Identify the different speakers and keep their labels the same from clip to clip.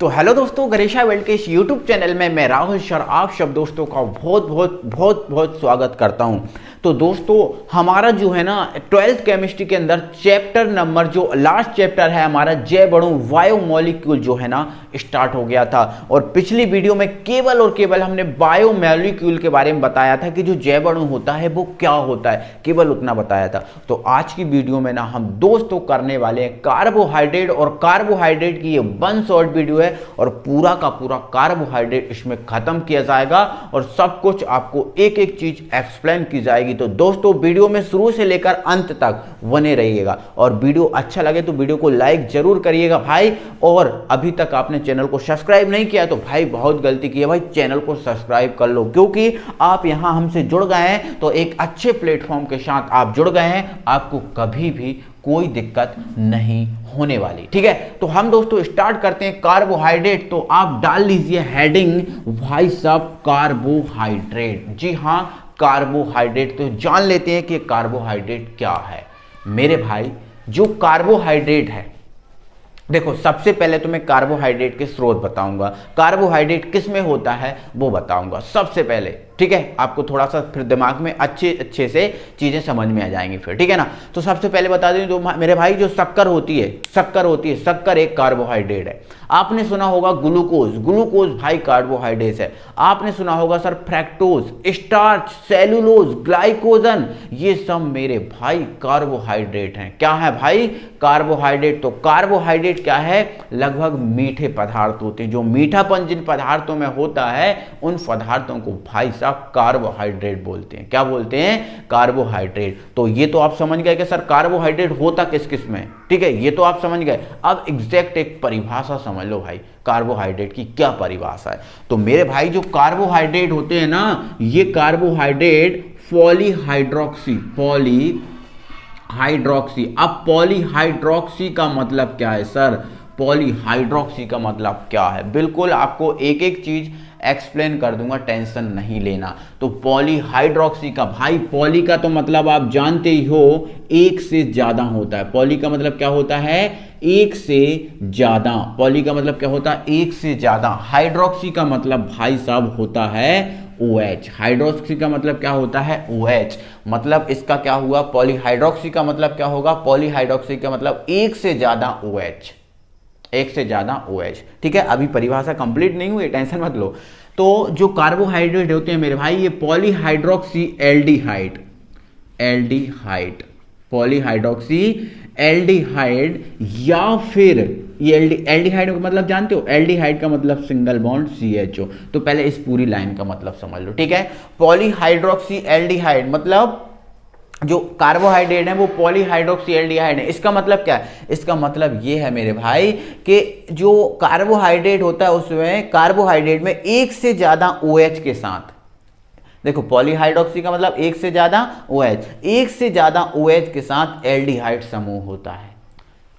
Speaker 1: तो हेलो दोस्तों, गरेशा वर्ल्ड के इस यूट्यूब चैनल में मैं राहुल सर आप सब दोस्तों का बहुत स्वागत करता हूं। तो दोस्तों हमारा जो है ना 12th केमिस्ट्री के अंदर चैप्टर नंबर जो लास्ट चैप्टर है हमारा जैव अणु बायोमोलिक्यूल जो है ना स्टार्ट हो गया था। और पिछली वीडियो में केवल और केवल हमने बायोमोलिक्यूल के बारे में बताया था कि जो जैव अणु होता है वो क्या होता है, केवल उतना बताया था। तो आज की वीडियो में ना हम दोस्तों करने वाले हैं कार्बोहाइड्रेट, और कार्बोहाइड्रेट की ये 1 शॉर्ट वीडियो है और पूरा का पूरा कार्बोहाइड्रेट इसमें खत्म किया जाएगा और सब कुछ आपको एक एक चीज एक्सप्लेन की जाएगी। तो दोस्तों वीडियो में शुरू से लेकर अंत तक बने रहिएगा, और वीडियो अच्छा लगे तो वीडियो को लाइक जरूर करिएगा भाई। और अभी तक आपने चैनल को सब्सक्राइब नहीं किया तो भाई बहुत गलती की है भाई, चैनल को सब्सक्राइब कर लो, क्योंकि आप यहां हमसे जुड़ गए हैं तो एक अच्छे प्लेटफॉर्म के साथ आप जुड़ गए हैं, आपको कभी भी कोई दिक्कत नहीं होने वाली। ठीक है, तो हम दोस्तों स्टार्ट करते हैं कार्बोहाइड्रेट। तो आप डाल लीजिए हेडिंग भाई साहब कार्बोहाइड्रेट। जी हां, कार्बोहाइड्रेट। तो जान लेते हैं कि कार्बोहाइड्रेट क्या है मेरे भाई। जो कार्बोहाइड्रेट है, देखो सबसे पहले तो मैं कार्बोहाइड्रेट के स्रोत बताऊंगा, कार्बोहाइड्रेट किस में होता है वो बताऊंगा सबसे पहले। ठीक है, आपको थोड़ा सा फिर दिमाग में अच्छे से चीजें समझ में आ जाएंगी फिर। ठीक है ना, तो सबसे पहले बता दें तो मेरे भाई जो शक्कर होती है शक्कर एक कार्बोहाइड्रेट है। आपने सुना होगा ग्लूकोज भाई कार्बोहाइड्रेट है। आपने सुना होगा sir fructose, starch, cellulose, glycogen, ये सब मेरे भाई कार्बोहाइड्रेट हैं। क्या है भाई? कार्बोहाइड्रेट। तो कार्बोहाइड्रेट क्या है? लगभग मीठे पदार्थ होते हैं। जो मीठापन जिन पदार्थों में होता है उन पदार्थों को भाई साहब कार्बोहाइड्रेट बोलते हैं। क्या बोलते हैं? कार्बोहाइड्रेट। तो ये तो आप समझ गए कि सर कार्बोहाइड्रेट होता किस किस में। ठीक है, ये तो आप समझ गए। अब एग्जैक्ट एक परिभाषा समझ लो भाई, कार्बोहाइड्रेट की क्या परिभाषा है। तो मेरे भाई जो कार्बोहाइड्रेट होते हैं ना, ये कार्बोहाइड्रेट पॉलीहाइड्रोक्सी। अब पॉलीहाइड्रोक्सी का मतलब क्या है सर? पॉलीहाइड्रोक्सी का मतलब क्या है, बिल्कुल आपको एक एक चीज एक्सप्लेन कर दूंगा, टेंशन नहीं लेना। तो पॉलीहाइड्रोक्सी का भाई, पॉली का तो मतलब आप जानते ही हो एक से ज्यादा होता है। पॉली का मतलब क्या होता है? एक से ज्यादा। पॉली का मतलब क्या होता है? एक से ज्यादा। हाइड्रोक्सी का मतलब भाई साहब होता है OH। हाइड्रोक्सी का मतलब क्या होता है? OH। मतलब इसका क्या हुआ? पॉलीहाइड्रोक्सी का मतलब क्या होगा? पॉलीहाइड्रोक्सी का मतलब एक से ज्यादा OH, एक से ज्यादा OH। ठीक है, अभी परिभाषा कंप्लीट नहीं हुई, टेंशन मत लो। तो जो कार्बोहाइड्रेट होते हैं मेरे भाई, ये पॉलीहाइड्रोक्सी एल्डिहाइड, पॉलीहाइड्रोक्सी एल्डिहाइड, या फिर ये एल्डिहाइड का मतलब जानते हो? एल्डिहाइड का मतलब सिंगल बॉन्ड CHO। तो पहले इस पूरी लाइन का मतलब समझ लो। ठीक है, पॉलीहाइड्रोक्सी एल्डिहाइड मतलब जो कार्बोहाइड्रेट है वो पॉलीहाइड्रोक्सी एल्डिहाइड है। इसका मतलब क्या है? इसका मतलब ये है मेरे भाई कि जो कार्बोहाइड्रेट होता है उसमें कार्बोहाइड्रेट में एक से ज्यादा OH के साथ, देखो पॉलीहाइड्रोक्सी का मतलब एक से ज्यादा OH, एक से ज्यादा OH के साथ एल्डिहाइड समूह होता है।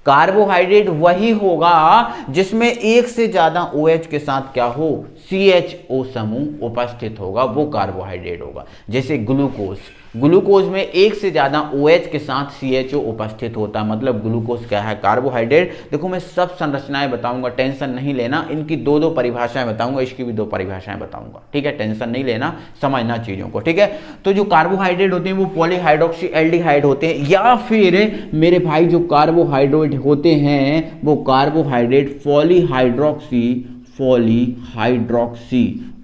Speaker 1: कार्बोहाइड्रेट वही होगा जिसमें एक से ज्यादा OH के साथ क्या हो? CHO समूह उपस्थित होगा, वो कार्बोहाइड्रेट होगा। जैसे ग्लूकोज में एक से ज्यादा OH के साथ CHO उपस्थित होता है, मतलब ग्लूकोज क्या है? कार्बोहाइड्रेट। देखो मैं सब संरचनाएं बताऊंगा, टेंशन नहीं लेना। इनकी दो परिभाषाएं बताऊंगा, इसकी भी 2 परिभाषाएं बताऊंगा। ठीक है, टेंशन नहीं लेना, समझना चीजों को। ठीक है, तो जो कार्बोहाइड्रेट होते हैं वो पॉलीहाइड्रोक्सी एल्डिहाइड होते हैं, या फिर मेरे भाई जो कार्बोहाइड्रेट होते हैं वो कार्बोहाइड्रेट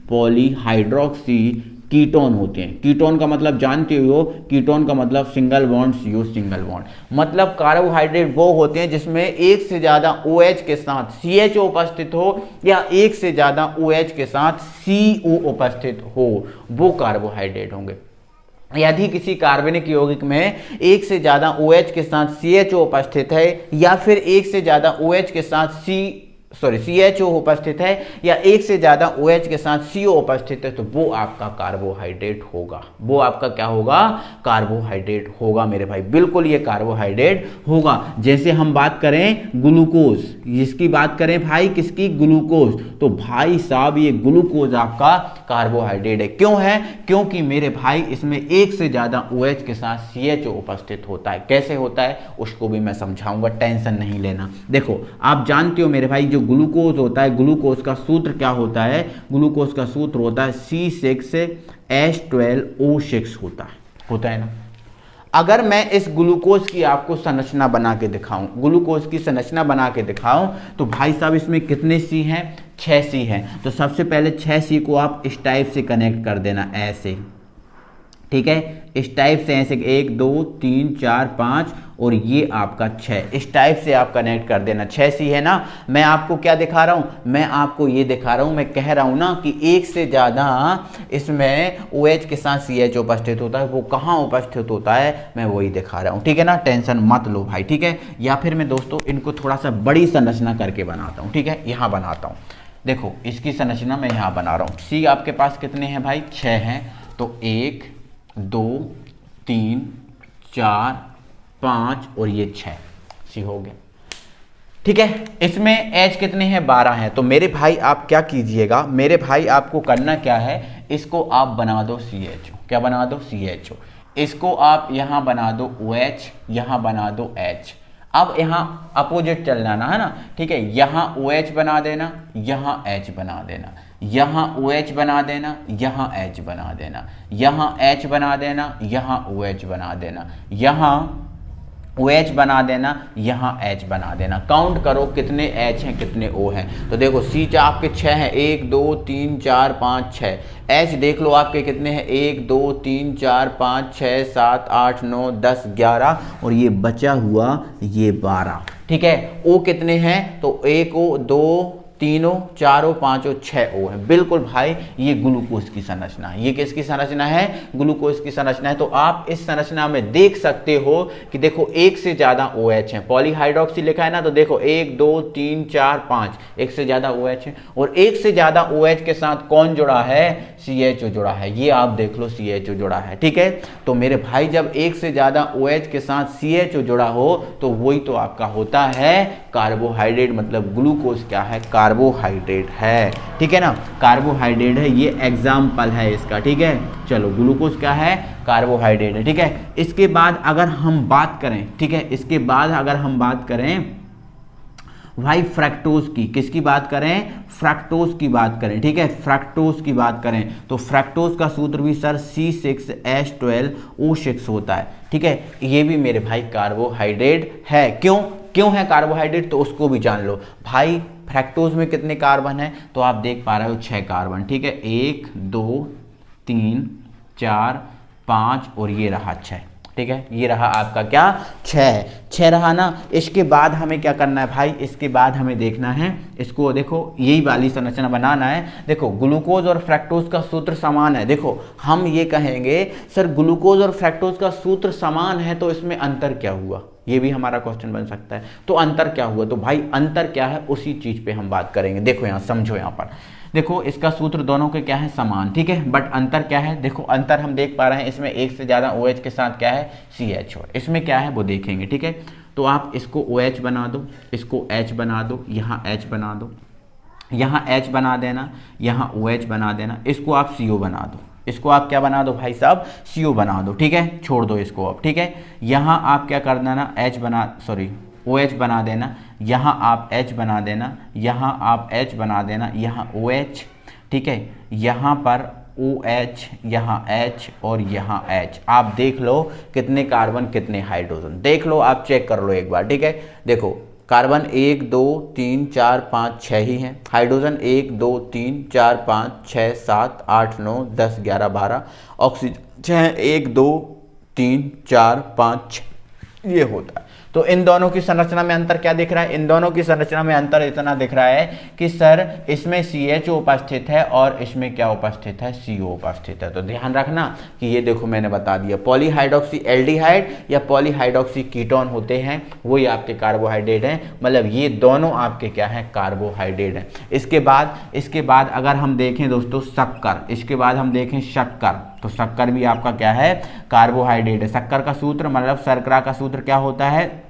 Speaker 1: पॉलीहाइड्रोक्सी कीटोन होते हैं। कीटोन का मतलब जानते हो? कीटोन का मतलब single bond CO, single bond. मतलब कार्बोहाइड्रेट वो होते हैं जिसमें एक से ज्यादा OH के साथ CHO उपस्थित हो, या एक से ज्यादा OH के साथ CO उपस्थित हो, वो कार्बोहाइड्रेट होंगे। यदि किसी कार्बनिक यौगिक में एक से ज्यादा OH के साथ CHO उपस्थित है, या फिर एक से ज्यादा OH के साथ CHO उपस्थित है, या एक से ज्यादा OH के साथ CO उपस्थित है, तो वो आपका कार्बोहाइड्रेट होगा। वो आपका क्या होगा? कार्बोहाइड्रेट होगा मेरे भाई, बिल्कुल ये कार्बोहाइड्रेट होगा। जैसे हम बात करें ग्लूकोज, इसकी बात करें भाई किसकी? ग्लूकोज। तो भाई साहब ये ग्लूकोज आपका कार्बोहाइड्रेट है। क्यों है? क्योंकि मेरे भाई इसमें एक से ज्यादा OH के साथ CHO उपस्थित होता है। कैसे होता है उसको भी मैं समझाऊंगा, टेंशन नहीं लेना। देखो आप जानते हो मेरे भाई जो जो ग्लूकोज होता है, ग्लूकोज का सूत्र क्या होता है, ग्लूकोज का सूत्र होता है C6H12O6 होता है ना। अगर मैं इस ग्लूकोज की आपको संरचना बना के दिखाऊं, ग्लूकोज की संरचना बना के दिखाऊं, तो भाई साहब इसमें कितने सी हैं, 6 सी हैं। तो सबसे पहले 6 सी को आप इस टाइप से कनेक्ट कर देना, ऐसे, ठीक है, इस टाइप से, ऐसे 1 2 3 4 5 और ये आपका 6, इस टाइप से आप कनेक्ट कर देना। 6 सी है ना। मैं आपको क्या दिखा रहा हूँ, मैं आपको ये दिखा रहा हूँ, मैं कह रहा हूँ ना कि एक से ज़्यादा इसमें OH के साथ CH उपस्थित होता है, वो कहाँ उपस्थित होता है मैं वही दिखा रहा हूँ, ठीक है ना। टेंशन मत लो भाई, ठीक है। या फिर मैं दोस्तों इनको थोड़ा सा बड़ी संरचना करके बनाता हूँ, ठीक है। यहाँ बनाता हूँ, देखो इसकी संरचना मैं यहाँ बना रहा हूँ। C आपके पास कितने हैं भाई, 6 हैं। तो 1 2 3 4 5 और ये 6 सी हो गया, ठीक है। इसमें H कितने हैं, 12 हैं। तो मेरे भाई आप क्या कीजिएगा, मेरे भाई आपको करना क्या है, इसको आप बना दो CHO, क्या बना दो, CHO। इसको आप यहाँ बना दो OH, यहाँ बना दो H। अब यहाँ अपोजिट चलना ना, है ना, ठीक है। यहाँ OH बना देना, यहाँ H बना देना, यहाँ OH बना देना, यहाँ H बना देना, यहाँ H बना देना, यहाँ OH बना देना, यहाँ OH बना देना, यहाँ H बना देना। काउंट करो कितने H हैं कितने O हैं। तो देखो C आपके 6 हैं, 1 2 3 4 5 6। H देख लो आपके कितने हैं, 1 2 3 4 5 6 7 8 9 10 11 और ये बचा हुआ ये 12, ठीक है। O कितने हैं, तो 1 O 2 3 O 4 O 5 O 6 O है। बिल्कुल भाई, ये ग्लूकोज की संरचना है। ये किसकी संरचना है, ग्लूकोज की संरचना है। तो आप इस संरचना में देख सकते हो कि देखो एक से ज्यादा OH है, पॉलीहाइड्रोक्सी लिखा है ना, तो देखो 1 2 3 4 5, एक से ज्यादा OH है। और एक से ज्यादा OH के साथ कौन जुड़ा है, CHO जुड़ा है। ये आप देख लो CHO जुड़ा है, ठीक है। तो मेरे भाई जब एक से ज्यादा OH के साथ CHO जुड़ा हो तो वही तो आपका होता है कार्बोहाइड्रेट। मतलब ग्लूकोज क्या है, कार्बोहाइड्रेट है, ठीक है ना, कार्बोहाइड्रेट है। ये एग्जाम्पल है इसका, ठीक है। चलो ग्लूकोज क्या है, कार्बोहाइड्रेट है, ठीक है। इसके बाद अगर हम बात करें, ठीक है, इसके बाद अगर हम बात करें भाई फ्रक्टोज की, किसकी बात करें, फ्रक्टोज की बात करें, ठीक है, फ्रक्टोज की बात करें तो फ्रक्टोज का सूत्र भी सर C6H12O6 होता है, ठीक है। ये भी मेरे भाई कार्बोहाइड्रेट है। क्यों है कार्बोहाइड्रेट, तो उसको भी जान लो भाई। फ्रक्टोज में कितने कार्बन है, तो आप देख पा रहे हो 6 कार्बन, ठीक है। 1 2 3 4 5 और ये रहा 6, ठीक है। ये रहा आपका क्या, 6 रहा ना। इसके बाद हमें क्या करना है भाई, इसके बाद हमें देखना है, इसको देखो यही वाली संरचना बनाना है। देखो ग्लूकोज और फ्रक्टोज का सूत्र समान है। देखो हम ये कहेंगे सर ग्लूकोज और फ्रक्टोज का सूत्र समान है तो इसमें अंतर क्या हुआ, ये भी हमारा क्वेश्चन बन सकता है। तो अंतर क्या हुआ, तो भाई अंतर क्या है उसी चीज पे हम बात करेंगे। देखो यहाँ समझो, यहाँ पर देखो इसका सूत्र दोनों के क्या है, समान, ठीक है। बट अंतर क्या है, देखो अंतर हम देख पा रहे हैं, इसमें एक से ज्यादा OH के साथ क्या है, CHO। इसमें क्या है वो देखेंगे, ठीक है। तो आप इसको OH बना दो, इसको H बना दो, यहाँ H बना दो, यहाँ H बना देना, यहाँ OH बना देना, इसको आप CO बना दो, इसको आप क्या बना दो भाई साहब, CO बना दो, ठीक है। छोड़ दो इसको अब, ठीक है। यहाँ आप क्या कर देना, OH बना देना, यहाँ आप H बना देना, यहाँ आप H बना देना, यहाँ OH, ठीक है। यहाँ पर OH, यहाँ H और यहाँ H। आप देख लो कितने कार्बन कितने हाइड्रोजन, देख लो आप, चेक कर लो एक बार, ठीक है। देखो कार्बन 1 2 3 4 5 6 ही हैं, हाइड्रोजन 1 2 3 4 5 6 7 8 9 10 11 12, ऑक्सीजन 1 2 3 4 5 6, ये होता है। तो इन दोनों की संरचना में अंतर क्या दिख रहा है, इन दोनों की संरचना में अंतर इतना दिख रहा है कि सर इसमें CHO उपस्थित है और इसमें क्या उपस्थित है, CO उपस्थित है। तो ध्यान रखना कि ये देखो मैंने बता दिया, पॉलीहाइड्रोक्सी एल्डिहाइड या पॉलीहाइड्रोक्सी कीटोन होते हैं, वही आपके कार्बोहाइड्रेट हैं। मतलब ये दोनों आपके क्या है, कार्बोहाइड्रेट हैं। इसके बाद अगर हम देखें दोस्तों शक्कर, इसके बाद हम देखें शक्कर, तो शक्कर भी आपका क्या है, कार्बोहाइड्रेट है। शक्कर का सूत्र मतलब शर्करा का सूत्र क्या होता है,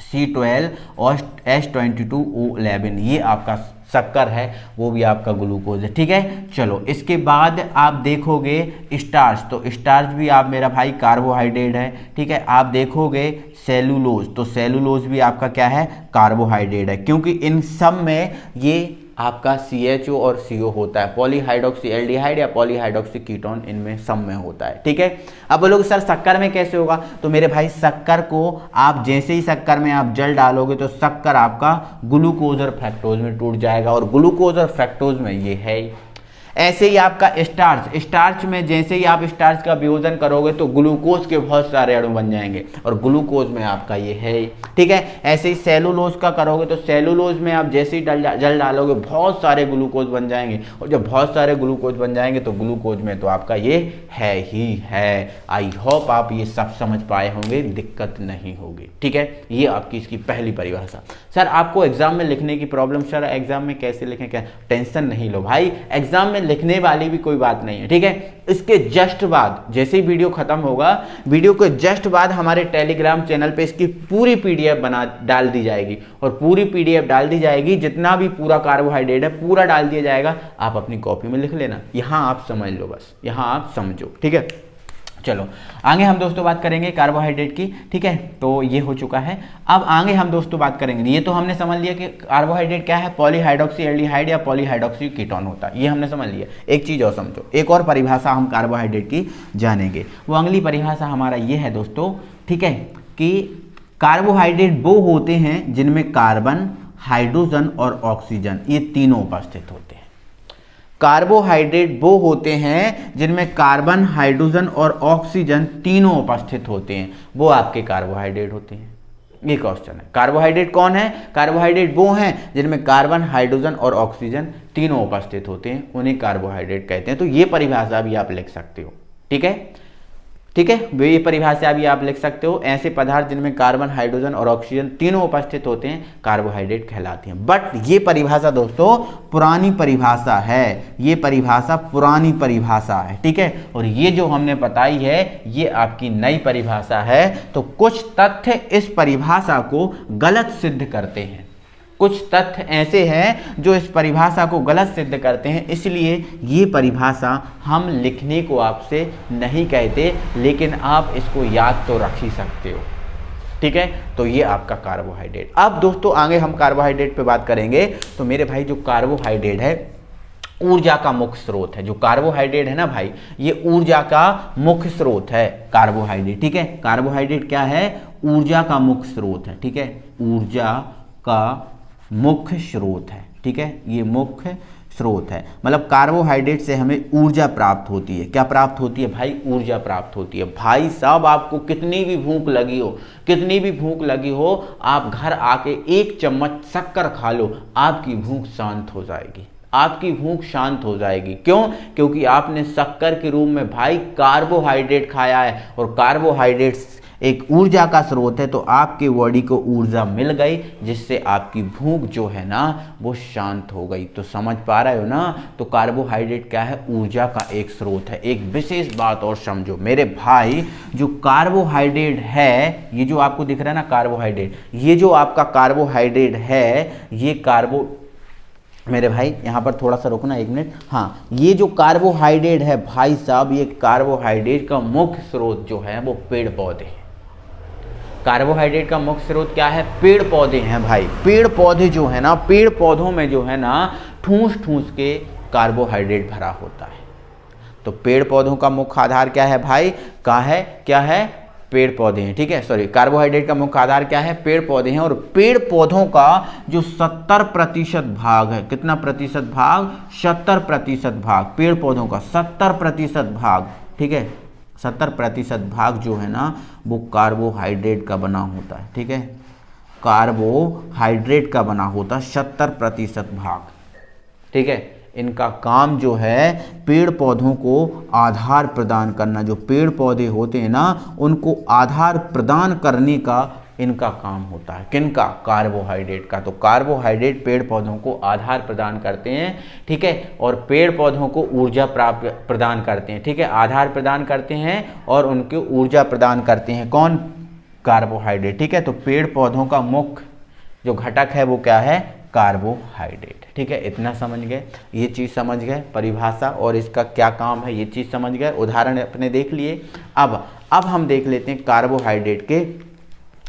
Speaker 1: C12 और H22O11, ये आपका शक्कर है, वो भी आपका ग्लूकोज है। ठीक है, चलो इसके बाद आप देखोगे स्टार्च, तो स्टार्च भी आप मेरा भाई कार्बोहाइड्रेट है। ठीक है, आप देखोगे सेलुलोज, तो सेलुलोज भी आपका क्या है, कार्बोहाइड्रेट है, क्योंकि इन सब में ये आपका CHO और CO होता है, पॉलीहाइड्रोक्सी एल्डिहाइड या पॉलीहाइड्रोक्सी कीटोन इनमें सब में होता है। ठीक है, अब बोलोगे सर शक्कर में कैसे होगा, तो मेरे भाई शक्कर को आप जैसे ही शक्कर में आप जल डालोगे तो शक्कर आपका ग्लूकोज और फ्रक्टोज में टूट जाएगा, और ग्लूकोज और फ्रक्टोज में ये है। ऐसे ही आपका स्टार्च, स्टार्च में जैसे ही आप स्टार्च का वियोजन करोगे तो ग्लूकोज के बहुत सारे अणु बन जाएंगे, और ग्लूकोज में आपका ये है। ठीक है, ऐसे ही सेलुलोज का करोगे तो सेलुलोज में आप जैसे ही जल डालोगे बहुत सारे ग्लूकोज बन जाएंगे, और जब बहुत सारे ग्लूकोज बन जाएंगे तो ग्लूकोज में तो आपका ये है ही है। आई होप आप ये सब समझ पाए होंगे, दिक्कत नहीं होगी। ठीक है, ये आपकी इसकी पहली परिभाषा। सर आपको एग्जाम में लिखने की प्रॉब्लम, सर एग्जाम में कैसे लिखें, क्या, टेंशन नहीं लो भाई, एग्जाम में लिखने वाली भी कोई बात नहीं है। ठीक है, इसके जस्ट बाद जैसे ही वीडियो खत्म होगा, वीडियो के जस्ट बाद हमारे टेलीग्राम चैनल पे इसकी पूरी PDF बना डाल दी जाएगी, और पूरी PDF डाल दी जाएगी, जितना भी पूरा कार्बोहाइड्रेट है पूरा डाल दिया जाएगा। आप अपनी कॉपी में लिख लेना, यहां आप समझ लो, बस यहां आप समझो। ठीक है, चलो आगे हम दोस्तों बात करेंगे कार्बोहाइड्रेट की। ठीक है, तो ये हो चुका है। अब आगे हम दोस्तों बात करेंगे, ये तो हमने समझ लिया कि कार्बोहाइड्रेट क्या है, पॉलीहाइड्रोक्सी एल्डिहाइड या पॉलीहाइड्रोक्सी कीटोन होता है, ये हमने समझ लिया। एक चीज़ और समझो, एक और परिभाषा हम कार्बोहाइड्रेट की जानेंगे, वो अगली परिभाषा हमारा ये है दोस्तों। ठीक है, कि कार्बोहाइड्रेट वो होते हैं जिनमें कार्बन, हाइड्रोजन और ऑक्सीजन ये तीनों उपस्थित होते हैं। कार्बोहाइड्रेट वो होते हैं जिनमें कार्बन, हाइड्रोजन और ऑक्सीजन तीनों उपस्थित होते हैं, वो आपके कार्बोहाइड्रेट होते हैं। ये क्वेश्चन है, कार्बोहाइड्रेट कौन है, कार्बोहाइड्रेट वो हैं जिनमें कार्बन, हाइड्रोजन और ऑक्सीजन तीनों उपस्थित होते हैं, उन्हें कार्बोहाइड्रेट कहते हैं। तो ये परिभाषा भी आप लिख सकते हो। ठीक है, ठीक है, ये परिभाषा भी आप लिख सकते हो। ऐसे पदार्थ जिनमें कार्बन, हाइड्रोजन और ऑक्सीजन तीनों उपस्थित होते हैं कार्बोहाइड्रेट कहलाते हैं। बट ये परिभाषा दोस्तों पुरानी परिभाषा है, ये परिभाषा पुरानी परिभाषा है। ठीक है, और ये जो हमने बताई है ये आपकी नई परिभाषा है। तो कुछ तथ्य इस परिभाषा को गलत सिद्ध करते हैं, कुछ तथ्य ऐसे हैं जो इस परिभाषा को गलत सिद्ध करते हैं, इसलिए ये परिभाषा हम लिखने को आपसे नहीं कहते, लेकिन आप इसको याद तो रख ही सकते हो। ठीक है, तो ये आपका कार्बोहाइड्रेट। अब दोस्तों आगे हम कार्बोहाइड्रेट पे बात करेंगे। तो मेरे भाई जो कार्बोहाइड्रेट है ऊर्जा का मुख्य स्रोत है, जो कार्बोहाइड्रेट है ना भाई, ये ऊर्जा का मुख्य स्रोत है कार्बोहाइड्रेट। ठीक है, कार्बोहाइड्रेट क्या है, ऊर्जा का मुख्य स्रोत है। ठीक है, ऊर्जा का मुख्य स्रोत है। ठीक है, ये मुख्य स्रोत है, मतलब कार्बोहाइड्रेट से हमें ऊर्जा प्राप्त होती है। क्या प्राप्त होती है भाई, ऊर्जा प्राप्त होती है। भाई साहब आपको कितनी भी भूख लगी हो, कितनी भी भूख लगी हो, आप घर आके एक चम्मच शक्कर खा लो, आपकी भूख शांत हो जाएगी, आपकी भूख शांत हो जाएगी। क्यों, क्योंकि आपने शक्कर के रूप में भाई कार्बोहाइड्रेट खाया है, और कार्बोहाइड्रेट एक ऊर्जा का स्रोत है, तो आपके बॉडी को ऊर्जा मिल गई, जिससे आपकी भूख जो है ना वो शांत हो गई। तो समझ पा रहे हो ना, तो कार्बोहाइड्रेट क्या है, ऊर्जा का एक स्रोत है। एक विशेष बात और समझो मेरे भाई, जो कार्बोहाइड्रेट है, ये जो आपको दिख रहा है ना कार्बोहाइड्रेट, ये जो आपका कार्बोहाइड्रेट है, ये मेरे भाई यहाँ पर थोड़ा सा रुकना 1 मिनट। हाँ, ये जो कार्बोहाइड्रेट है भाई साहब, ये कार्बोहाइड्रेट का मुख्य स्रोत जो है वो पेड़ पौधे हैं। कार्बोहाइड्रेट का मुख्य स्रोत क्या है, पेड़ पौधे हैं भाई। पेड़ पौधे जो है ना, पेड़ पौधों में जो है ना ठूस ठूस के कार्बोहाइड्रेट भरा होता है। तो पेड़ पौधों का मुख्य आधार क्या है भाई, क्या है, पेड़ पौधे हैं। ठीक है, सॉरी, कार्बोहाइड्रेट का मुख्य आधार क्या है, पेड़ पौधे हैं। और पेड़ पौधों का जो 70% भाग है, कितना प्रतिशत भाग, 70% भाग, पेड़ पौधों का 70% भाग। ठीक है, 70% भाग जो है ना वो कार्बोहाइड्रेट का बना होता है। ठीक है, कार्बोहाइड्रेट का बना होता है 70% भाग। ठीक है, इनका काम जो है पेड़ पौधों को आधार प्रदान करना, जो पेड़ पौधे होते हैं ना उनको आधार प्रदान करने का इनका काम होता है। किनका, कार्बोहाइड्रेट का। तो कार्बोहाइड्रेट पेड़ पौधों को आधार प्रदान करते हैं। ठीक है, और पेड़ पौधों को ऊर्जा प्रदान करते हैं। ठीक है, आधार प्रदान करते हैं और उनको ऊर्जा प्रदान करते हैं। कौन, कार्बोहाइड्रेट। ठीक है, तो पेड़ पौधों का मुख्य जो घटक है वो क्या है, कार्बोहाइड्रेट। ठीक है, इतना समझ गए, ये चीज़ समझ गए, परिभाषा और इसका क्या काम है ये चीज़ समझ गए, उदाहरण अपने देख लिए। अब हम देख लेते हैं कार्बोहाइड्रेट के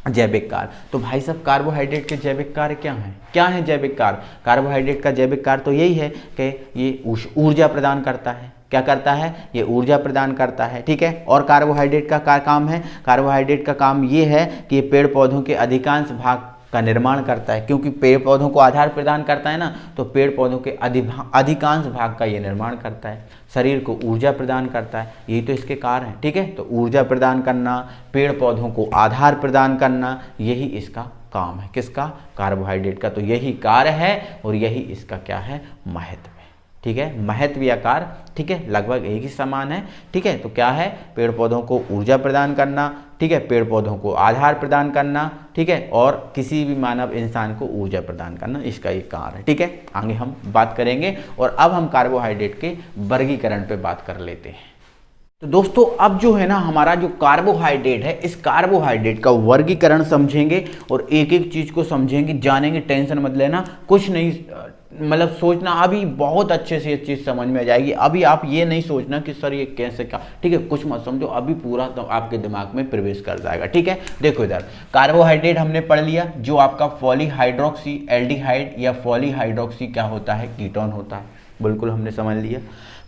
Speaker 1: जैविक कार्य। तो भाई साहब कार्बोहाइड्रेट के जैविक कार्य क्या है जैविक कार्य? कार्बोहाइड्रेट का जैविक कार्य तो यही है कि ये ऊर्जा प्रदान करता है। क्या करता है? ये ऊर्जा प्रदान करता है। ठीक है, और कार्बोहाइड्रेट का काम है, कार्बोहाइड्रेट का काम ये है कि ये पेड़ पौधों के अधिकांश भाग का निर्माण करता है, क्योंकि पेड़ पौधों को आधार प्रदान करता है ना, तो पेड़ पौधों के अधिकांश भाग का ये निर्माण करता है, शरीर को ऊर्जा प्रदान करता है, यही तो इसके कार्य हैं। ठीक है, तो ऊर्जा प्रदान करना, पेड़ पौधों को आधार प्रदान करना, यही इसका काम है। किसका? कार्बोहाइड्रेट का। तो यही कार्य है और यही इसका क्या है, महत्व है। ठीक है, महत्व या कार्य, ठीक है, लगभग एक ही समान है। ठीक है, तो क्या है, पेड़ पौधों को ऊर्जा प्रदान करना, ठीक है, पेड़ पौधों को आधार प्रदान करना, ठीक है, और किसी भी मानव इंसान को ऊर्जा प्रदान करना, इसका एक कार्य है। ठीक है, आगे हम बात करेंगे। और अब हम कार्बोहाइड्रेट के वर्गीकरण पे बात कर लेते हैं। तो दोस्तों अब जो है ना हमारा जो कार्बोहाइड्रेट है, इस कार्बोहाइड्रेट का वर्गीकरण समझेंगे और एक एक चीज को समझेंगे, जानेंगे, टेंशन मत लेना, कुछ नहीं मतलब सोचना, अभी बहुत अच्छे से ये चीज़ समझ में आ जाएगी। अभी आप ये नहीं सोचना कि सर ये कैसे क्या, ठीक है, कुछ मत समझो, अभी पूरा तो आपके दिमाग में प्रवेश कर जाएगा। ठीक है, देखो इधर कार्बोहाइड्रेट हमने पढ़ लिया, जो आपका पॉलीहाइड्रोक्सी एल्डिहाइड या पॉलीहाइड्रोक्सी क्या होता है, कीटोन होता है, बिल्कुल हमने समझ लिया।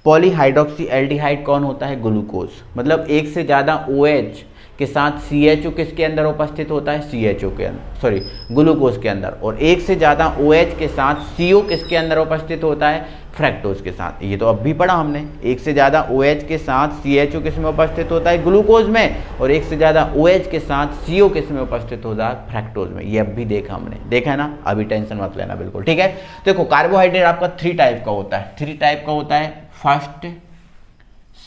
Speaker 1: पॉलीहाइड्रोक्सी एल्डिहाइड कौन होता है, ग्लूकोज, मतलब एक से ज़्यादा OH के साथ CHO किसके अंदर उपस्थित होता है, CHO के अंदर, सॉरी ग्लूकोज के अंदर, और एक से ज़्यादा OH के साथ CO किसके अंदर उपस्थित होता है, फ्रैक्टोज के साथ। ये तो अब भी पढ़ा हमने, एक से ज़्यादा OH के साथ CHO किस में उपस्थित होता है, ग्लूकोज में, और एक से ज़्यादा OH के साथ CO किस में उपस्थित होता है, फ्रैक्टोज में। ये अब भी देखा हमने, देखा है ना, अभी टेंशन मत लेना, बिल्कुल ठीक है। देखो कार्बोहाइड्रेट आपका 3 टाइप का होता है, 3 टाइप का होता है, फर्स्ट,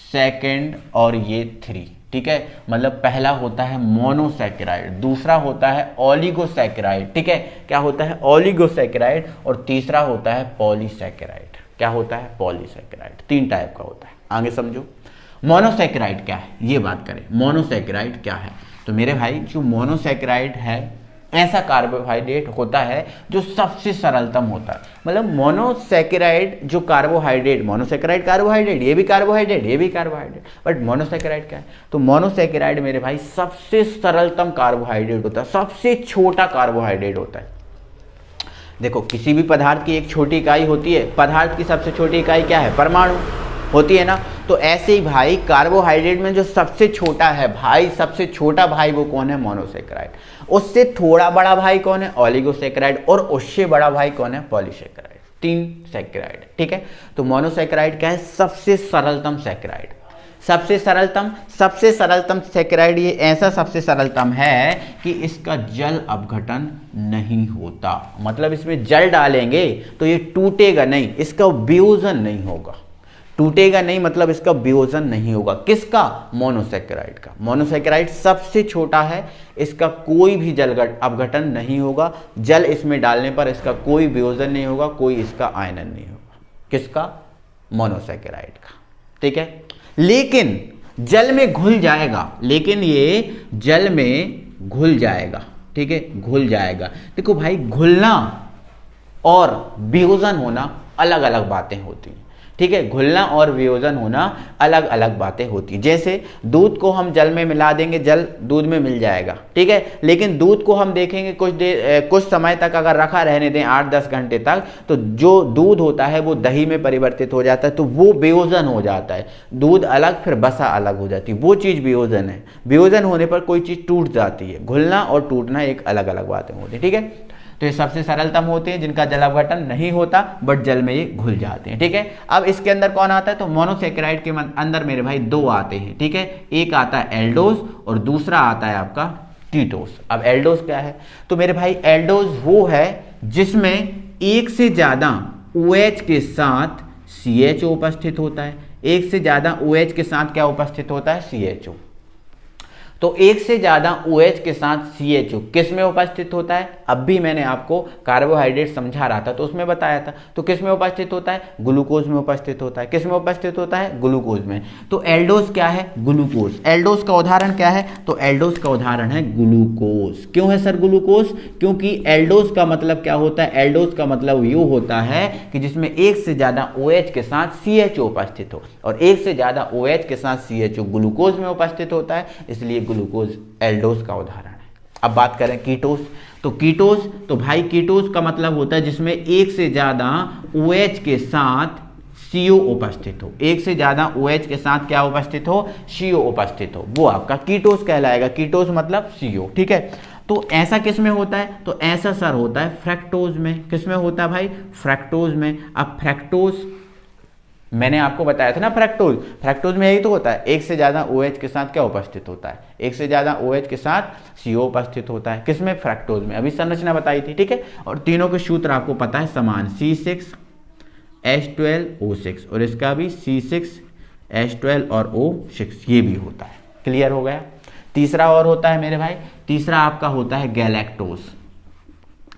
Speaker 1: सेकेंड और ये 3। ठीक है, मतलब पहला होता है मोनोसैकेराइड, दूसरा होता है ओलिगोसैकेराइड, ठीक है, क्या होता है, ओलिगोसैकेराइड, और तीसरा होता है पॉलीसैकेराइड। क्या होता है, पॉलीसैकेराइड। 3 टाइप का होता है, आगे समझो। मोनोसैकेराइड क्या है, ये बात करें, मोनोसैकेराइड क्या है। तो मेरे भाई जो मोनोसैकेराइड है, ऐसा कार्बोहाइड्रेट होता है जो सबसे सरलतम होता है। मतलब मोनोसैकेराइड जो कार्बोहाइड्रेट, मोनोसैकेराइड कार्बोहाइड्रेट, ये भी कार्बोहाइड्रेट, ये भी कार्बोहाइड्रेट, बट मोनोसैकेराइड क्या है, तो मोनोसैकेराइड मेरे भाई सबसे सरलतम कार्बोहाइड्रेट होता है, सबसे छोटा कार्बोहाइड्रेट होता है। देखो किसी भी पदार्थ की एक छोटी इकाई होती है, पदार्थ की सबसे छोटी इकाई क्या है, परमाणु होती है ना। तो ऐसे ही भाई कार्बोहाइड्रेट में जो सबसे छोटा है भाई, सबसे छोटा भाई वो कौन है, मोनोसैकेराइड। उससे थोड़ा बड़ा भाई कौन है, ओलिगोसैकेराइड, और उससे बड़ा भाई कौन है, पॉलीसैकेराइड। 3 सैकेराइड। ठीक है, तो मोनोसैकेराइड क्या है, सबसे सरलतम सैकेराइड, सबसे सरलतम सैकेराइड। ये ऐसा सबसे सरलतम है कि इसका जल अपघटन नहीं होता, मतलब इसमें जल डालेंगे तो ये टूटेगा नहीं, इसका वियोजन नहीं होगा, टूटेगा नहीं मतलब इसका वियोजन नहीं होगा। किसका, मोनोसैकेराइड का। मोनोसैकेराइड सबसे छोटा है, इसका कोई भी जल अपघटन नहीं होगा, जल इसमें डालने पर इसका कोई वियोजन नहीं होगा, कोई इसका आयनन नहीं होगा। किसका, मोनोसैकेराइड का। ठीक है, लेकिन जल में घुल जाएगा, लेकिन ये जल में घुल जाएगा। ठीक है, घुल जाएगा। देखो भाई घुलना और वियोजन होना अलग अलग बातें होती हैं। ठीक है, घुलना और वियोजन होना अलग अलग बातें होती हैं। जैसे दूध को हम जल में मिला देंगे, जल दूध में मिल जाएगा, ठीक है, लेकिन दूध को हम देखेंगे कुछ समय तक अगर रखा रहने दें 8-10 घंटे तक, तो जो दूध होता है वो दही में परिवर्तित हो जाता है, तो वो वियोजन हो जाता है। दूध अलग फिर वसा अलग हो जाती है, वो चीज़ वियोजन है। वियोजन होने पर कोई चीज़ टूट जाती है, घुलना और टूटना एक अलग अलग बातें होती है। ठीक है, तो ये सबसे सरलतम होते हैं जिनका जल अपघटन नहीं होता, बट जल में ये घुल जाते हैं। ठीक है, अब इसके अंदर कौन आता है, तो मोनोसैकेराइड के अंदर मेरे भाई 2 आते हैं। ठीक है, एक आता है एल्डोज और दूसरा आता है आपका कीटोस। अब एल्डोज क्या है, तो मेरे भाई एल्डोज वो है जिसमें एक से ज्यादा OH के साथ CHO उपस्थित होता है, एक से ज्यादा OH के साथ क्या उपस्थित होता है, CHO। तो एक से ज्यादा OH के साथ CHO किस में उपस्थित होता है? अब भी मैंने आपको कार्बोहाइड्रेट समझा रहा था तो उसमें बताया था। तो किस में उपस्थित होता है? ग्लूकोज में उपस्थित होता है। किस में उपस्थित होता है? ग्लूकोज में। तो एल्डोज क्या है? ग्लूकोज। एल्डोज का उदाहरण क्या है? तो एल्डोज का उदाहरण है ग्लूकोज। क्यों है सर ग्लूकोज? क्योंकि एल्डोज का मतलब क्या होता है? एल्डोज का मतलब यू होता है कि जिसमें एक से ज्यादा OH के साथ CHO उपस्थित हो, और एक से ज्यादा OH के साथ CHO ग्लूकोज में उपस्थित होता है, इसलिए ग्लूकोज एल्डोज का उदाहरण है। अब बात करें कीटोज। तो कीटोज, तो भाई कीटोज का मतलब होता है जिसमें एक से ज्यादा OH के साथ CO उपस्थित हो। एक से ज्यादा OH के साथ क्या उपस्थित हो? CO उपस्थित हो, वो आपका कीटोज कहलाएगा। कीटोज मतलब CO, ठीक है। तो ऐसा किस में होता है? तो ऐसा सर होता है फ्रैक्टोज में। किस में होता है भाई? फ्रैक्टोज में। अब फ्रैक्टोज मैंने आपको बताया था ना, फ्रैक्टोज में यही तो होता है, एक से ज्यादा OH के साथ क्या उपस्थित होता है? एक से ज्यादा OH के साथ CO उपस्थित होता है। किसमें? फ्रैक्टोज में। अभी संरचना बताई थी, ठीक है। और तीनों के सूत्र आपको पता है समान, C6H12O6, और इसका भी C6H12 और O6 ये भी होता है। क्लियर हो गया? तीसरा और होता है मेरे भाई, तीसरा आपका होता है गैलेक्टोज।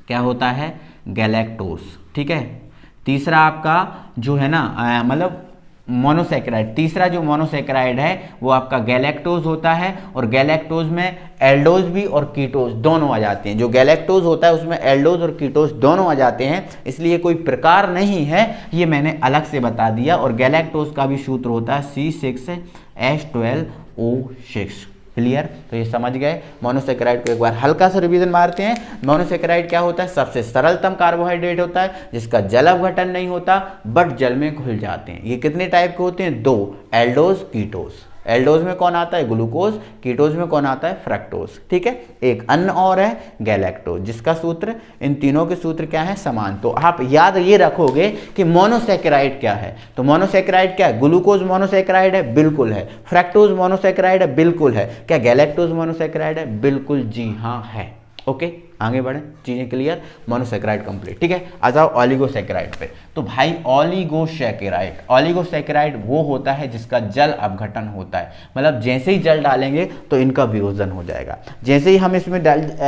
Speaker 1: क्या होता है? गैलेक्टोज, ठीक है। तीसरा आपका जो है ना मतलब मोनोसेक्राइड, तीसरा जो मोनोसेक्राइड है वो आपका गैलेक्टोज होता है। और गैलेक्टोज में एल्डोज भी और कीटोज दोनों आ जाते हैं। जो गैलेक्टोज होता है उसमें एल्डोज और कीटोज दोनों आ जाते हैं, इसलिए कोई प्रकार नहीं है, ये मैंने अलग से बता दिया। और गैलेक्टोज का भी सूत्र होता है C6H12O6। क्लियर? तो ये समझ गए। मोनोसेक्राइड को एक बार हल्का सा रिवीजन मारते हैं। मोनोसेक्राइड क्या होता है? सबसे सरलतम कार्बोहाइड्रेट होता है जिसका जल अपघटन नहीं होता बट जल में घुल जाते हैं। ये कितने टाइप के होते हैं? 2, एल्डोज, कीटोज। एल्डोज में कौन आता है? ग्लूकोज। कीटोज में कौन आता है? फ्रक्टोज, ठीक है। एक अन्य और है गैलेक्टोज, जिसका सूत्र, इन तीनों के सूत्र क्या है? समान। तो आप याद ये रखोगे कि मोनोसेक्राइड क्या है। तो मोनोसेक्राइड क्या है? ग्लूकोज मोनोसेक्राइड है? बिल्कुल है। फ्रक्टोज मोनोसेक्राइड है? बिल्कुल है। क्या गैलेक्टोज मोनोसेक्राइड है? बिल्कुल जी हाँ है। ओके, आगे बढ़े, चीजें क्लियर। मोनोसेक्राइड कंप्लीट, ठीक है। आ जाओ ऑलिगोसेक्राइड पे। तो भाई ऑलिगोसेक्राइड वो होता है जिसका जल अपघटन होता है, मतलब जैसे ही जल डालेंगे तो इनका वियोजन हो जाएगा। जैसे ही हम इसमें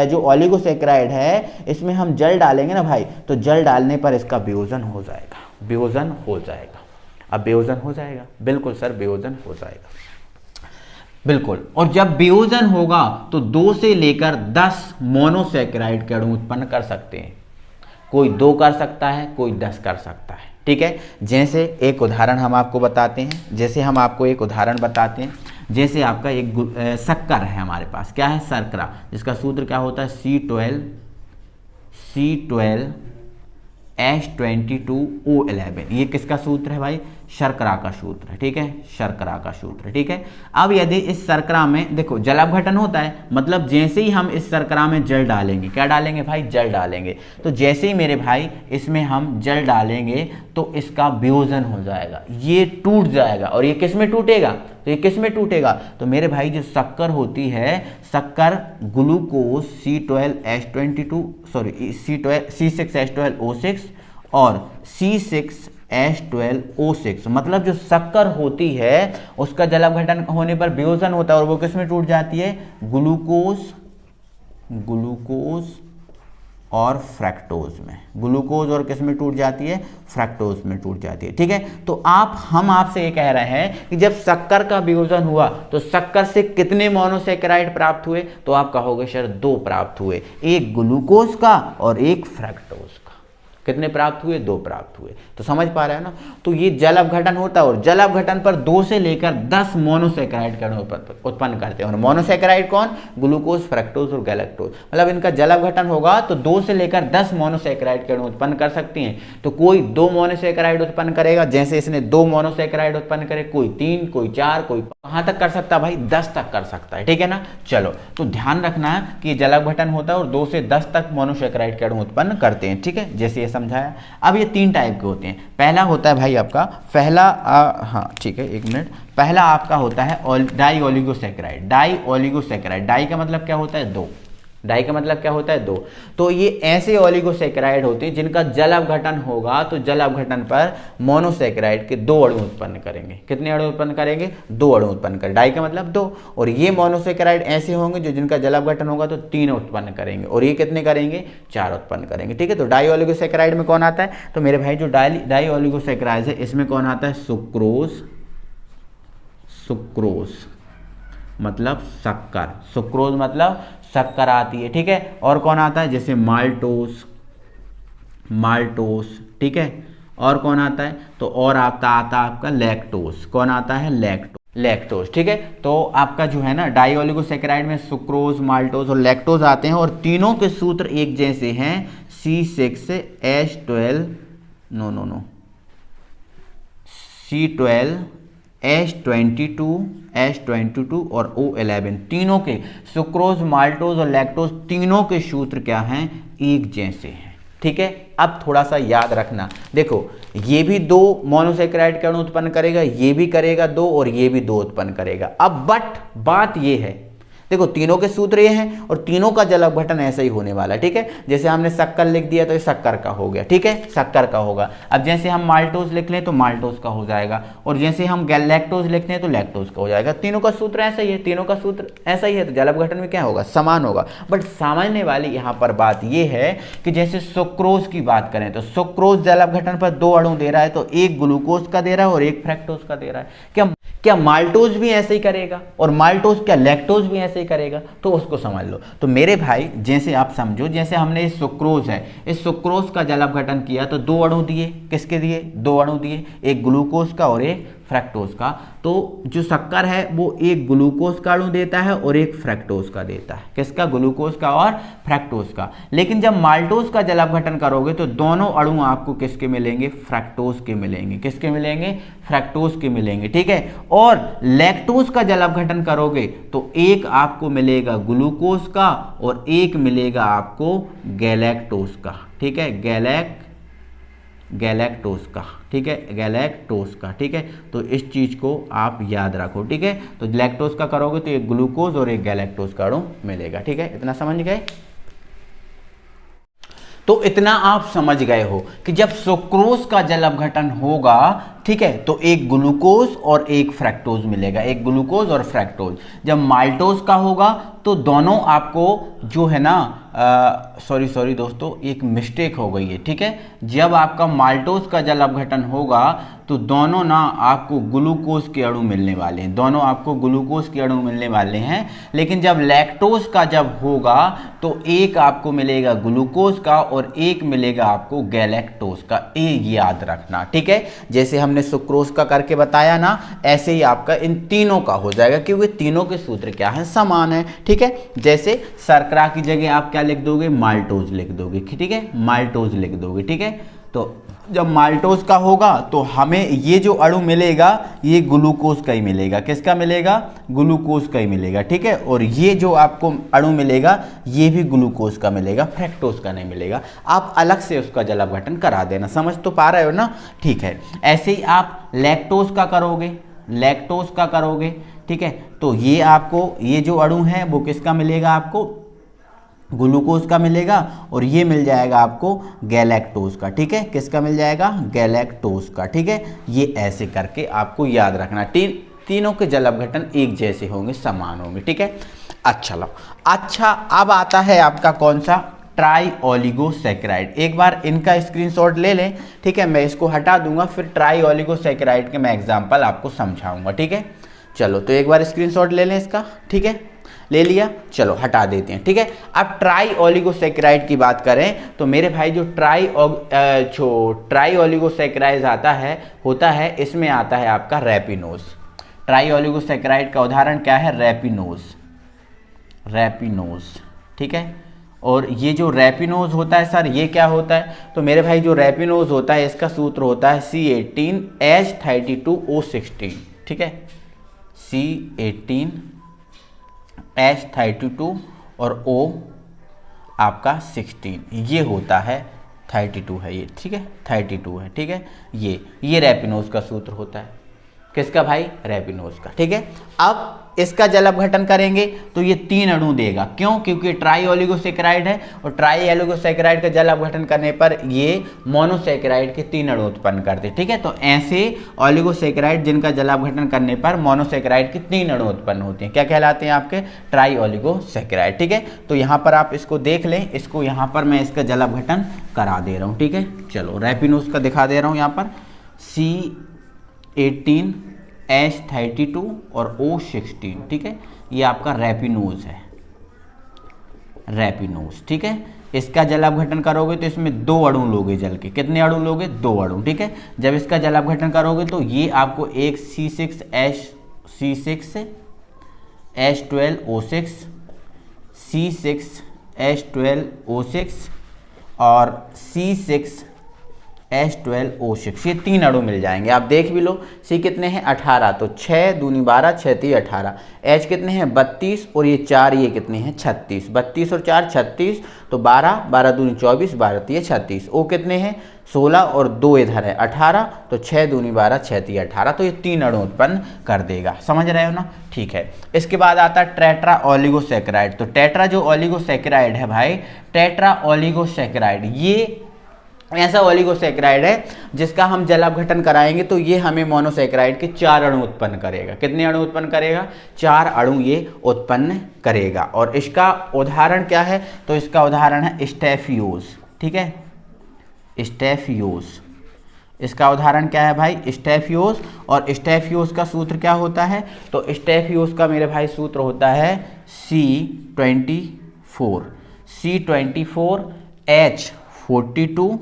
Speaker 1: जो ऑलिगोसेक्राइड है इसमें हम जल डालेंगे ना भाई, तो जल डालने पर इसका वियोजन हो जाएगा। वियोजन हो जाएगा। अब वियोजन हो जाएगा, बिल्कुल सर वियोजन हो जाएगा, बिल्कुल। और जब वियोजन होगा तो 2 से लेकर 10 मोनोसेक्राइड के अणु उत्पन्न कर सकते हैं। कोई 2 कर सकता है, कोई 10 कर सकता है, ठीक है। जैसे एक उदाहरण हम आपको बताते हैं, जैसे आपका एक शक्कर है हमारे पास, क्या है? शर्करा, जिसका सूत्र क्या होता है? C12H22O11। ये किसका सूत्र है भाई? शर्करा का सूत्र है, ठीक है। शर्करा का सूत्र, ठीक है। अब यदि इस शर्करा में देखो जल अपघटन होता है, मतलब जैसे ही हम इस शर्करा में जल डालेंगे, क्या डालेंगे भाई? जल डालेंगे। तो जैसे ही मेरे भाई इसमें हम जल डालेंगे तो इसका वियोजन हो जाएगा, ये टूट जाएगा। और ये किस में टूटेगा? तो ये किस में टूटेगा? तो मेरे भाई जो शक्कर होती है, शक्कर ग्लूकोज C6H12O6 और C6H12O6, मतलब जो शक्कर होती है उसका जल अपघटन होने पर वियोजन होता है, और वो किस में टूट जाती है? ग्लूकोज और फ्रक्टोज में। ग्लूकोज और किस में टूट जाती है? फ्रक्टोज में टूट जाती है, ठीक है। तो हम आपसे ये कह रहे हैं कि जब शक्कर का वियोजन हुआ तो शक्कर से कितने मोनोसेक्राइड प्राप्त हुए? तो आप कहोगे सर 2 प्राप्त हुए, एक ग्लूकोज का और एक फ्रक्टोज का। कितने प्राप्त हुए? 2 प्राप्त हुए। तो समझ पा रहे हैं ना? तो ये जल अपघटन होता है, और जल अपघटन पर 2 से लेकर 10 मोनोसेक्राइड का उत्पन्न करते हैं। और मोनोसेक्राइड कौन? ग्लूकोज, फ्रक्टोज और गैलेक्टोज। मतलब इनका जल अपघटन होगा तो 2 से लेकर 10 मोनोसेक्राइड के अणु उत्पन्न कर सकती हैं। तो कोई 2 मोनोसेक्राइड उत्पन्न करेगा, जैसे इसने 2 मोनोसेक्राइड उत्पन्न करे, कोई 3, कोई 4, कोई कहां तक कर सकता है भाई? 10 तक कर सकता है, ठीक है ना। चलो, तो ध्यान रखना है कि जल अपघटन होता है और 2 से 10 तक मोनोसेक्राइड के अणु उत्पन्न करते हैं, ठीक है, जैसे ये समझाया। अब ये 3 टाइप के होते हैं। पहला होता है भाई आपका, हाँ ठीक है, 1 मिनट। पहला आपका होता है di oligosaccharide. Di oligosaccharide, di का मतलब क्या होता है? 2, डाई का मतलब क्या होता है? 2। तो ये ऐसे ओलिगोसैकेराइड होते हैं जिनका जल अपघटन होगा तो जल अपघटन पर मोनोसैकेराइड के 2 अणु उत्पन्न करेंगे। कितने अणु उत्पन्न करेंगे? 2 अणु उत्पन्न करेंगे। डाई का मतलब 2। और ये मोनोसैकेराइड ऐसे होंगे जो जिनका जल अपघटन होगा तो 3 उत्पन्न करेंगे, और ये कितने करेंगे? 4 उत्पन्न करेंगे। ठीक है, तो डाई ओलिगोसैकेराइड में कौन आता है? तो मेरे भाई जो डाई ओलिगोसैकेराइड है इसमें कौन आता है? सुक्रोज। सुक्रोज मतलब शक्कर, सुक्रोज मतलब शक्कर आती है। ठीक है, और कौन आता है? जैसे माल्टोस, माल्टोस। ठीक है, और कौन आता है? तो और आता आपका लैक्टोस। कौन आता है? लैक्टोस। ठीक है, तो आपका जो है ना डाई ओलिगोसैकेराइड में सुक्रोज, माल्टोस और लैक्टोज आते हैं, और तीनों के सूत्र एक जैसे हैं। C6H12 C12 H22 और O11, तीनों के सुक्रोज, माल्टोज और लैक्टोज तीनों के सूत्र क्या हैं? एक जैसे हैं। ठीक है, अब थोड़ा सा याद रखना, देखो ये भी 2 मोनोसैकेराइड के अणु उत्पन्न करेगा, ये भी करेगा 2 और ये भी 2 उत्पन्न करेगा। अब बट बात ये है, देखो तीनों के सूत्र ये हैं और तीनों का जल अपघटन ऐसा ही होने वाला है। ठीक है, जैसे हमने शक्कर लिख दिया तो ये शक्कर का हो गया। ठीक है, शक्कर का होगा। अब जैसे हम माल्टोज लिख लें तो माल्टोज का हो जाएगा, और जैसे हम लैक्टोज लिखते हैं तो लैक्टोज का हो जाएगा। तीनों का सूत्र ऐसा ही है, तीनों का सूत्र ऐसा ही है, तो जल अपघटन में क्या होगा? समान होगा। बट समझने वाली यहाँ पर बात यह है कि जैसे सुक्रोज की बात करें तो सुक्रोज जल अपघटन पर 2 अणु दे रहा है, तो एक ग्लूकोज का दे रहा है और एक फ्रैक्टोज का दे रहा है। क्या माल्टोज भी ऐसे ही करेगा? और माल्टोज क्या लैक्टोज भी ऐसे ही करेगा? तो उसको समझ लो। तो मेरे भाई जैसे आप समझो, जैसे हमने इस सुक्रोज है, इस सुक्रोज का जल अपघटन किया तो 2 अणु दिए। किसके दिए? 2 अणु दिए, एक ग्लूकोज का और एक फ्रैक्टोज का। तो जो शक्कर है वो एक ग्लूकोज का अणु देता है और एक फ्रैक्टोज का देता है। किसका? ग्लूकोज का और फ्रैक्टोज का। लेकिन जब माल्टोज का जल अपघटन करोगे तो दोनों अणु आपको किसके मिलेंगे? फ्रैक्टोज के मिलेंगे। किसके मिलेंगे? फ्रैक्टोज के मिलेंगे। ठीक है, और लैक्टोज का जल अपघटन करोगे तो एक आपको मिलेगा ग्लूकोज का और एक मिलेगा आपको गैलेक्टोज का। ठीक है, गैलेक्टोज का। ठीक है, गैलेक्टोज का। ठीक है, तो इस चीज को आप याद रखो। ठीक है, तो लैक्टोज का करोगे तो एक ग्लूकोज और एक गैलेक्टोज का अणु मिलेगा। ठीक है, इतना समझ गए? तो इतना आप समझ गए हो कि जब सुक्रोज का जल अपघटन होगा, ठीक है, तो एक ग्लूकोज और एक फ्रैक्टोज मिलेगा, एक ग्लूकोज और फ्रैक्टोज। जब माल्टोज का होगा तो दोनों आपको जो है ना, सॉरी दोस्तों, एक मिस्टेक हो गई है। ठीक है, जब आपका माल्टोज का जल अपघटन होगा तो दोनों ना आपको ग्लूकोज के अणु मिलने वाले हैं, दोनों आपको ग्लूकोज के अणु मिलने वाले हैं। लेकिन जब लैक्टोज का जब होगा तो एक आपको मिलेगा ग्लूकोज का और एक मिलेगा आपको गैलेक्टोज का। ये याद रखना। ठीक है, जैसे हमने सुक्रोज का करके बताया ना, ऐसे ही आपका इन तीनों का हो जाएगा, क्योंकि तीनों के सूत्र क्या है? समान है। ठीक है, जैसे शर्करा की जगह आप क्या लिख दोगे? माल्टोज लिख दोगे। ठीक है, माल्टोज लिख दोगे। ठीक है, तो जब माल्टोज का होगा तो हमें ये जो अणु मिलेगा ये ग्लूकोज का ही मिलेगा। किसका मिलेगा? ग्लूकोज का ही मिलेगा। ठीक है, और ये जो आपको अणु मिलेगा ये भी ग्लूकोज का मिलेगा, फ्रैक्टोज का नहीं मिलेगा। आप अलग से उसका जल अपघटन करा देना। समझ तो पा रहे हो ना? ठीक है, ऐसे ही आप लैक्टोज का करोगे, लैक्टोज का करोगे। ठीक है, तो ये आपको ये जो अणु है वो किसका मिलेगा? आपको ग्लूकोज का मिलेगा, और ये मिल जाएगा आपको गैलेक्टोज का। ठीक है, किसका मिल जाएगा? गैलेक्टोज का। ठीक है, ये ऐसे करके आपको याद रखना। तीनों के जल अपघटन एक जैसे होंगे, समान होंगे। ठीक है, अच्छा अब आता है आपका कौन सा? Try oligosaccharide. एक बार इनका स्क्रीनशॉट ले लें। ठीक है, मैं इसको हटा दूंगा, फिर ट्राई ओलिगोसैकेराइड के मैं एग्जाम्पल आपको समझाऊंगा। ठीक है, चलो तो एक बार स्क्रीनशॉट ले लें इसका। ठीक है, ले लिया, चलो हटा देते हैं। ठीक है, अब ट्राई ओलिगोसैकेराइड की बात करें तो मेरे भाई जो ट्राई ओलिगोसैकेराइड होता है इसमें आता है आपका रैपिनोज। ट्राई ओलिगोसैकेराइड का उदाहरण क्या है? रैपिनोज। ठीक है, और ये जो रैपिनोज होता है सर, ये क्या होता है? तो मेरे भाई जो रैपिनोज होता है इसका सूत्र होता है C18H32O16। ठीक है, C18H32 और O आपका 16, ये होता है 32 है ये। ठीक है, 32 है। ठीक है, ये रैपिनोज का सूत्र होता है। किसका भाई, रेपिनोज का। ठीक है, अब इसका जल अपघटन करेंगे तो ये 3 अणु देगा। क्यों? क्योंकि ट्राई ओलिगोसैकेराइड है और ट्राई ओलिगोसैकेराइड का जल अपघटन करने पर ये मोनोसैकेराइड के 3 अणु उत्पन्न करते। ठीक है, तो ऐसे ओलिगोसैकेराइड जिनका जल अपघटन करने पर मोनोसैकेराइड के 3 अणु उत्पन्न होते हैं, क्या कहलाते हैं आपके, ट्राई ओलिगोसैकेराइड। ठीक है, तो यहाँ पर आप इसको देख लें, इसको यहाँ पर मैं इसका जल अपघटन करा दे रहा हूँ। ठीक है, चलो रेपिनोज का दिखा दे रहा हूँ यहाँ पर, C18 H32 और O16। ठीक है, ये आपका रेपिनोज है, रेपिनोज। ठीक है, इसका जल अपघटन करोगे तो इसमें 2 अणु लोगे जल के। कितने अणु लोगे, 2 अणु। ठीक है, जब इसका जल अपघटन करोगे तो ये आपको एक C6H12O6 C6H12O6 और C6H12O6, ये 3 अणु मिल जाएंगे। आप देख भी लो, C कितने हैं, 18, तो 6 दूनी 12, 6 3 18। H कितने हैं, 32 और ये 4, ये कितने हैं, 36। 32 और 4 36, तो 12, 12 दूनी 24, 12 3 36। O कितने हैं, 16 और 2 इधर है 18, तो 6 दूनी 12, 6 3 18, तो ये 3 अणु उत्पन्न कर देगा। समझ रहे हो ना? ठीक है, इसके बाद आता है टेट्रा ओलिगोसैकेराइड। तो टेट्रा जो ओलिगोसैकेराइड है भाई, टेट्रा ओलिगोसैकेराइड ये ऐसा ओलिगोसैकेराइड है जिसका हम जल अपघटन कराएंगे तो ये हमें मोनोसैकेराइड के 4 अणु उत्पन्न करेगा। कितने अणु उत्पन्न करेगा, 4 अणु ये उत्पन्न करेगा। और इसका उदाहरण क्या है, तो इसका उदाहरण है स्टेफियोज। ठीक है, स्टेफियोज, इसका उदाहरण क्या है भाई, स्टेफियोज। और स्टेफियोज का सूत्र क्या होता है, तो स्टेफियोज का मेरे भाई सूत्र होता है C24 H42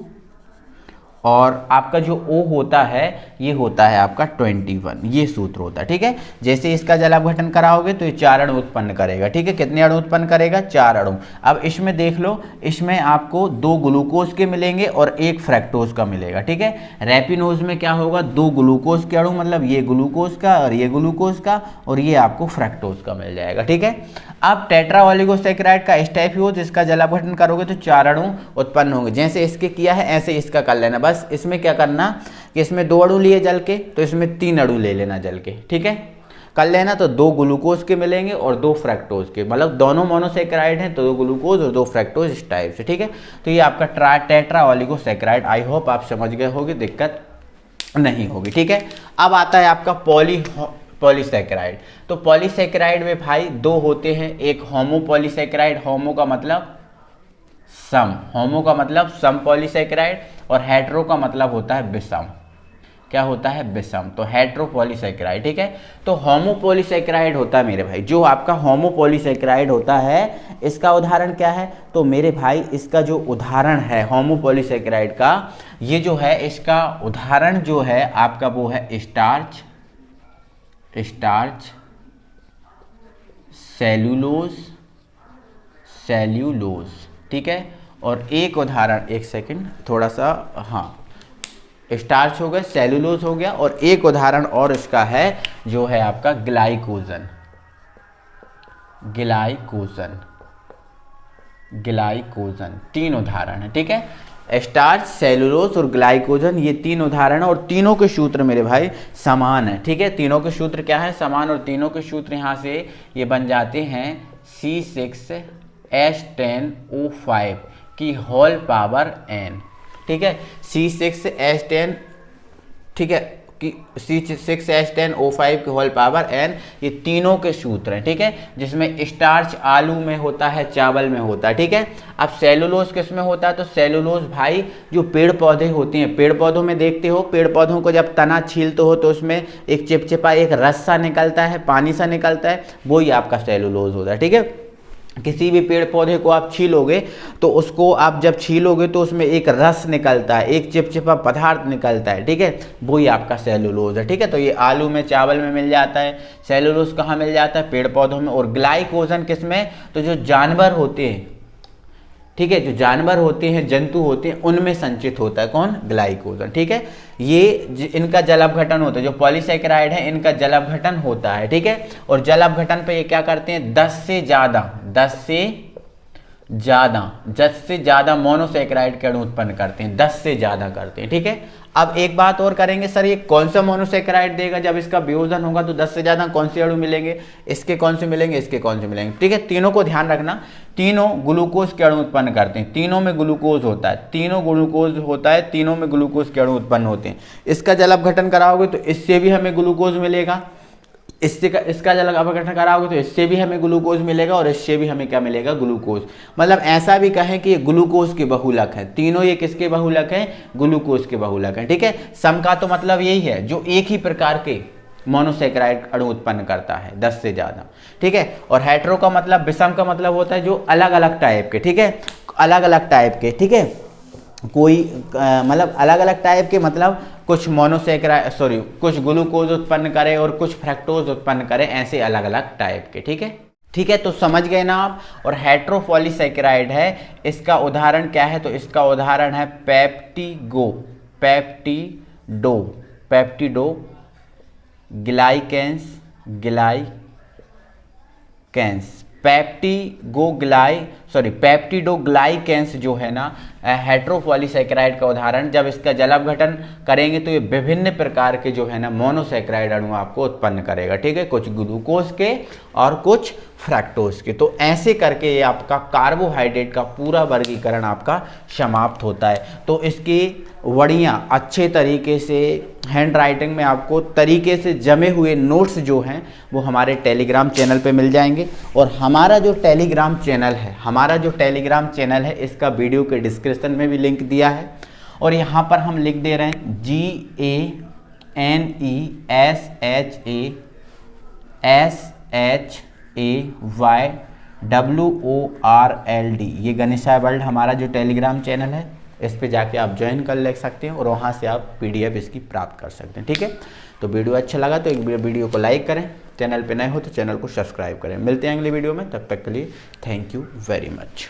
Speaker 1: और आपका जो O होता है ये होता है आपका 21, ये सूत्र होता है। ठीक है, जैसे इसका जल अपघटन कराओगे तो ये 4 अणु उत्पन्न करेगा। ठीक है, कितने अणु उत्पन्न करेगा, 4 अणु। अब इसमें देख लो, इसमें आपको 2 ग्लूकोज के मिलेंगे और 1 फ्रैक्टोज का मिलेगा। ठीक है, रेपिनोज में क्या होगा, 2 ग्लूकोज के अणु, मतलब ये ग्लूकोज का और ये ग्लूकोज का, और ये आपको फ्रैक्टोज का मिल जाएगा। ठीक है, अब टेट्रा ओलिगोसैकेराइड का स्टेफियोज, इसका जल अपघटन करोगे तो 4 अणु उत्पन्न होंगे। जैसे इसके किया है ऐसे इसका कर लेना। बस इसमें क्या करना कि इसमें 2 अणु लिए जल के, तो इसमें 3 अणु ले लेना जल के। ठीक है, कर लेना, तो 2 ग्लूकोज के मिलेंगे और 2 फ्रैक्टोज के, मतलब दोनों मोनोसैकेराइड हैं तो 2 ग्लूकोज और 2 फ्रैक्टोज इस टाइप से। ठीक है, तो ये आपका टेट्रा ओलिगोसैकेराइड। आई होप आप समझ गए होगे, दिक्कत नहीं होगी। ठीक है, अब आता है आपका पॉलीसैकेराइड। तो पॉलीसैकेराइड में भाई 2 होते हैं, एक होमोपॉलीसैकेराइड, होमो का मतलब सम, होमो का मतलब सम पॉलीसैकेराइड, और हेट्रो का मतलब होता है विषम। क्या होता है, विषम, तो हेट्रोपॉलीसैकेराइड। ठीक है, तो होमोपॉलीसैकेराइड होता है मेरे भाई, जो आपका होमोपॉलीसैकेराइड होता है, इसका उदाहरण क्या है, तो मेरे भाई इसका जो उदाहरण है होमोपॉलीसैकेराइड का, ये जो है इसका उदाहरण जो है आपका वो है स्टार्च, सेल्यूलोज। ठीक है, और एक उदाहरण, एक सेकंड थोड़ा सा, हाँ, स्टार्च हो गया, सेल्यूलोज हो गया, और एक उदाहरण और इसका है जो है आपका ग्लाइकोजन। 3 उदाहरण है। ठीक है, स्टार्च, सेलुलोज और ग्लाइकोजन, ये 3 उदाहरण है, और तीनों के सूत्र मेरे भाई समान है। ठीक है, तीनों के सूत्र क्या है, समान, और तीनों के सूत्र यहाँ से ये बन जाते हैं C6H10O5 की होल पावर n। ठीक है, C6H10, ठीक है, कि C6H10O5 की होल पावर n, ये तीनों के सूत्र हैं। ठीक है, जिसमें स्टार्च आलू में होता है, चावल में होता है। ठीक है, अब सेलुलोज किस में होता है, तो सेलुलोज भाई जो पेड़ पौधे होते हैं, पेड़ पौधों में देखते हो, पेड़ पौधों को जब तना छीलते हो तो उसमें एक चिपचिपा एक रस सा निकलता है, पानी सा निकलता है, वही आपका सेलुलोज होता है। ठीक है, किसी भी पेड़ पौधे को आप छीलोगे तो उसको आप जब छीलोगे तो उसमें एक रस निकलता है, एक चिपचिपा पदार्थ निकलता है। ठीक है, वही आपका सेलुलोज है। ठीक है, तो ये आलू में, चावल में मिल जाता है। सेलुलोज कहाँ मिल जाता है, पेड़ पौधों में। और ग्लाइकोजन किस में, तो जो जानवर होते हैं, ठीक है, जो जानवर होते हैं, जंतु होते हैं, उनमें संचित होता है। कौन, ग्लाइकोजन। ठीक है, ये इनका जल अपघटन होता है, जो पॉलीसैकेराइड है इनका जल अपघटन होता है। ठीक है, और जल अपघटन पे ये क्या करते हैं, 10 से ज़्यादा, 10 से ज़्यादा मोनोसेकेराइड के अणु उत्पन्न करते हैं, 10 से ज़्यादा करते हैं। ठीक है, अब एक बात और करेंगे, सर ये कौन सा मोनोसेकेराइड देगा, जब इसका वियोजन होगा तो 10 से ज़्यादा कौन से अणु मिलेंगे, इसके कौन से मिलेंगे, इसके कौन से मिलेंगे। ठीक है, तीनों को ध्यान रखना, तीनों ग्लूकोज के अणु उत्पन्न करते हैं, तीनों में ग्लूकोज होता है, तीनों ग्लूकोज होता है, तीनों में ग्लूकोज के अणु उत्पन्न होते हैं। इसका जल अपघटन कराओगे तो इससे भी हमें ग्लूकोज मिलेगा, इसका जल अपघटन कराओगे तो इससे भी हमें ग्लूकोज मिलेगा, और इससे भी हमें क्या मिलेगा, ग्लूकोज। मतलब ऐसा भी कहें कि ये ग्लूकोज के बहुलक है, तीनों ये किसके बहुलक हैं, ग्लूकोज के बहुलक हैं। ठीक है, सम का तो मतलब यही है जो एक ही प्रकार के मोनोसेकेराइड अणु उत्पन्न करता है 10 से ज़्यादा। ठीक है, और हेटेरो का मतलब, विषम का मतलब होता है जो अलग अलग टाइप के। ठीक है, अलग अलग टाइप के। ठीक है, कोई मतलब अलग अलग टाइप के, मतलब कुछ मोनोसेकेराइड कुछ ग्लूकोज उत्पन्न करे और कुछ फ्रक्टोज उत्पन्न करे, ऐसे अलग अलग टाइप के। ठीक है, ठीक है, तो समझ गए ना आप। और हेटेरोपॉलीसेकेराइड है, इसका उदाहरण क्या है, तो इसका उदाहरण है पेप्टिडो ग्लाइकेंस पेप्टिडोग्लाइकेंस जो है ना हेटेरोपॉलीसेकेराइड का उदाहरण, जब इसका जल अपघटन करेंगे तो ये विभिन्न प्रकार के जो है ना मोनोसेकेराइड अणु आपको उत्पन्न करेगा। ठीक है, कुछ ग्लूकोज के और कुछ फ्रक्टोज के। तो ऐसे करके ये आपका कार्बोहाइड्रेट का पूरा वर्गीकरण आपका समाप्त होता है। तो इसकी वड़ियाँ अच्छे तरीके से हैंड राइटिंग में आपको तरीके से जमे हुए नोट्स जो हैं वो हमारे टेलीग्राम चैनल पे मिल जाएंगे। और हमारा जो टेलीग्राम चैनल है इसका वीडियो के डिस्क्रिप्शन में भी लिंक दिया है। और यहाँ पर हम लिख दे रहे हैं GANESHAYWORLD, ये गणेशाय वर्ल्ड हमारा जो टेलीग्राम चैनल है, इस पे जाके आप ज्वाइन कर ले सकते हैं और वहाँ से आप PDF इसकी प्राप्त कर सकते हैं। ठीक है, तो वीडियो अच्छा लगा तो एक वीडियो को लाइक करें, चैनल पे नए हो तो चैनल को सब्सक्राइब करें। मिलते हैं अगले वीडियो में, तब तक के लिए थैंक यू वेरी मच।